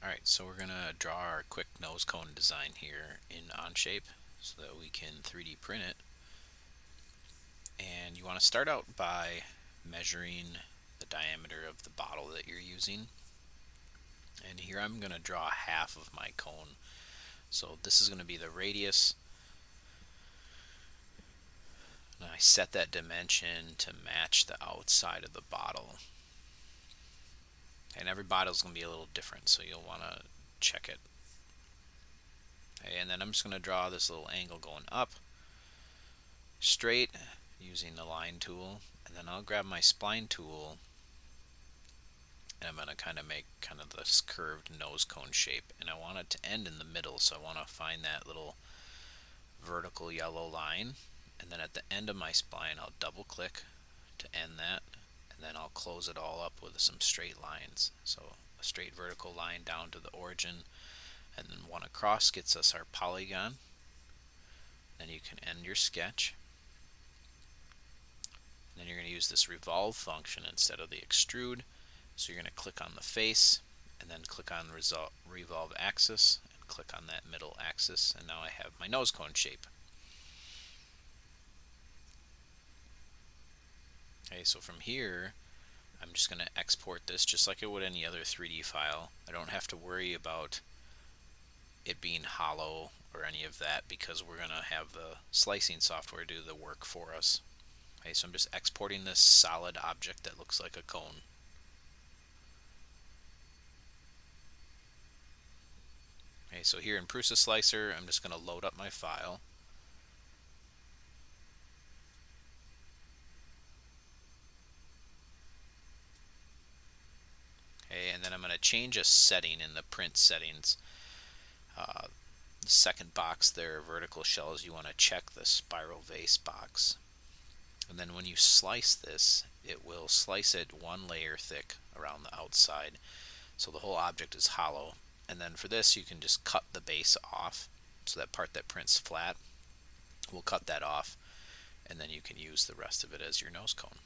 Alright, so we're going to draw our quick nose cone design here in Onshape so that we can 3D print it. And you want to start out by measuring the diameter of the bottle that you're using. And here I'm going to draw half of my cone. So this is going to be the radius. And I set that dimension to match the outside of the bottle. And every bottle is going to be a little different, so you'll want to check it. Okay, and then I'm just going to draw this little angle going up, straight, using the line tool, and then I'll grab my spline tool and I'm going to kind of make kind of this curved nose cone shape, and I want it to end in the middle, so I want to find that little vertical yellow line, and then at the end of my spline I'll double click to end that, and then I'll close it all up with some straight lines. So a straight vertical line down to the origin, and then one across gets us our polygon. Then you can end your sketch. And then you're going to use this revolve function instead of the extrude. So you're going to click on the face and then click on revolve axis and click on that middle axis, and now I have my nose cone shape. Okay, so from here I'm just going to export this just like I would any other 3D file. I don't have to worry about it being hollow or any of that because we're going to have the slicing software do the work for us. Okay, so I'm just exporting this solid object that looks like a cone. Okay, so here in Prusa Slicer, I'm just going to load up my file. Okay, and then I'm going to change a setting in the print settings. The second box there, vertical shells, you want to check the spiral vase box. And then when you slice this, it will slice it one layer thick around the outside, so the whole object is hollow. And then for this you can just cut the base off, so that part that prints flat, we'll cut that off, and then you can use the rest of it as your nose cone.